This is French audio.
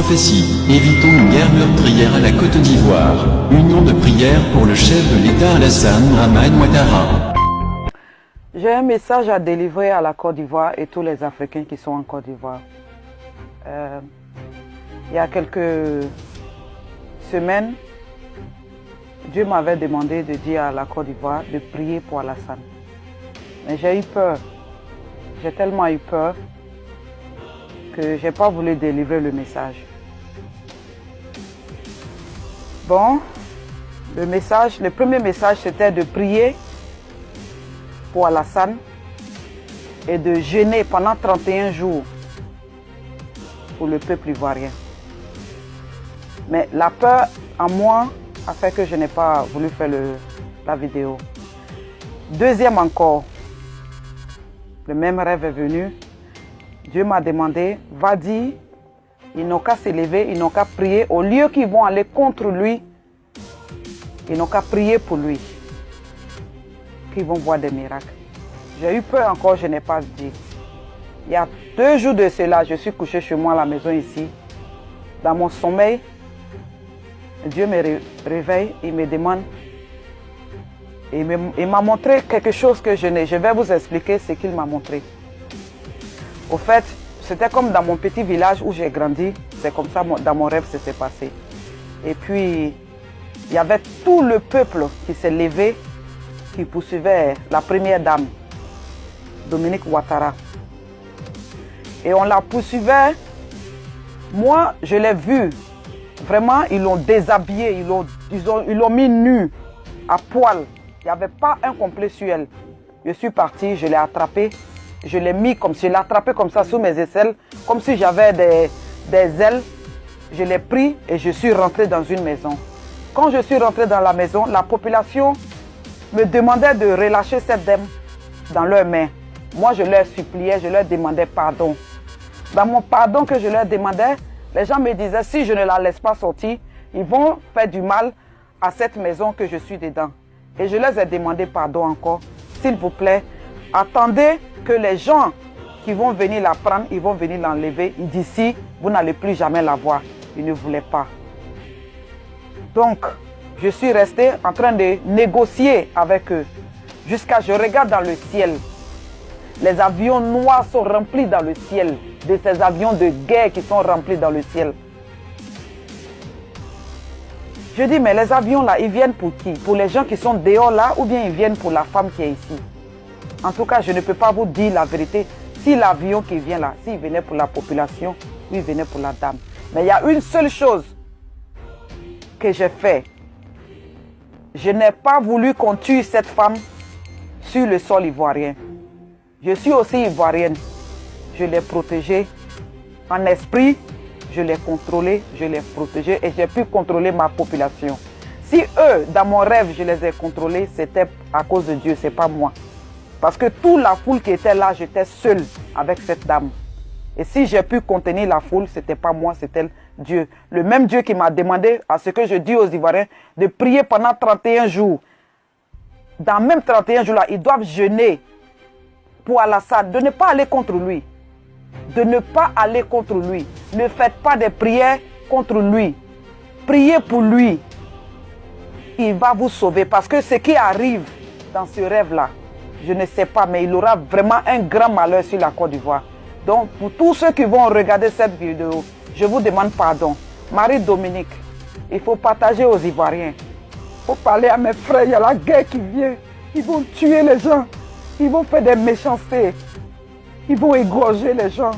Prophétie, évitons une guerre meurtrière à la Côte d'Ivoire. Union de prière pour le chef de l'État Alassane Dramane Ouattara. J'ai un message à délivrer à la Côte d'Ivoire et tous les Africains qui sont en Côte d'Ivoire. Il y a quelques semaines, Dieu m'avait demandé de dire à la Côte d'Ivoire de prier pour Alassane. Mais j'ai eu peur. J'ai tellement eu peur que je n'ai pas voulu délivrer le message. Bon, le premier message, c'était de prier pour Alassane et de jeûner pendant 31 jours pour le peuple ivoirien. Mais la peur en moi a fait que je n'ai pas voulu faire la vidéo. Deuxième encore, le même rêve est venu. Dieu m'a demandé, va dire, ils n'ont qu'à s'élever, ils n'ont qu'à prier. Au lieu qu'ils vont aller contre lui, ils n'ont qu'à prier pour lui. Qu'ils vont voir des miracles. J'ai eu peur encore, je n'ai pas dit. Il y a 2 jours de cela, je suis couché chez moi à la maison ici. Dans mon sommeil, Dieu me réveille, il me demande. Il m'a montré quelque chose que je vais vous expliquer ce qu'il m'a montré. Au fait, c'était comme dans mon petit village où j'ai grandi. C'est comme ça, dans mon rêve, ça s'est passé. Et puis, il y avait tout le peuple qui s'est levé, qui poursuivait la première dame, Dominique Ouattara. Et on la poursuivait. Moi, je l'ai vu. Vraiment, ils l'ont déshabillée, ils l'ont mis nue, à poil. Il n'y avait pas un complet sur elle. Je suis parti, je l'ai attrapée. Je l'ai mis comme si je l'ai attrapé comme ça sous mes aisselles, comme si j'avais des ailes. Je l'ai pris et je suis rentré dans une maison. Quand je suis rentré dans la maison, la population me demandait de relâcher cette dame dans leurs mains. Moi, je leur suppliais, je leur demandais pardon. Dans mon pardon que je leur demandais, les gens me disaient, si je ne la laisse pas sortir, ils vont faire du mal à cette maison que je suis dedans. Et je leur ai demandé pardon encore. S'il vous plaît, attendez que les gens qui vont venir la prendre, ils vont venir l'enlever. D'ici, vous n'allez plus jamais la voir. Ils ne voulaient pas. Donc, je suis resté en train de négocier avec eux. Jusqu'à je regarde dans le ciel. Les avions noirs sont remplis dans le ciel. De ces avions de guerre qui sont remplis dans le ciel. Je dis, mais les avions là, ils viennent pour qui? Pour les gens qui sont dehors là, ou bien ils viennent pour la femme qui est ici? En tout cas, je ne peux pas vous dire la vérité. Si l'avion qui vient là, s'il venait pour la population, ou il venait pour la dame. Mais il y a une seule chose que j'ai fait. Je n'ai pas voulu qu'on tue cette femme sur le sol ivoirien. Je suis aussi ivoirienne. Je l'ai protégée en esprit. Je l'ai contrôlée, je l'ai protégée et j'ai pu contrôler ma population. Si eux, dans mon rêve, je les ai contrôlés, c'était à cause de Dieu, ce n'est pas moi. Parce que toute la foule qui était là, j'étais seule avec cette dame. Et si j'ai pu contenir la foule, ce n'était pas moi, c'était Dieu. Le même Dieu qui m'a demandé, à ce que je dis aux Ivoiriens, de prier pendant 31 jours. Dans même 31 jours-là, ils doivent jeûner pour Alassane, de ne pas aller contre lui. De ne pas aller contre lui. Ne faites pas des prières contre lui. Priez pour lui. Il va vous sauver. Parce que ce qui arrive dans ce rêve-là, je ne sais pas, mais il aura vraiment un grand malheur sur la Côte d'Ivoire. Donc, pour tous ceux qui vont regarder cette vidéo, je vous demande pardon. Marie-Dominique, il faut partager aux Ivoiriens. Il faut parler à mes frères, il y a la guerre qui vient. Ils vont tuer les gens. Ils vont faire des méchancetés. Ils vont égorger les gens.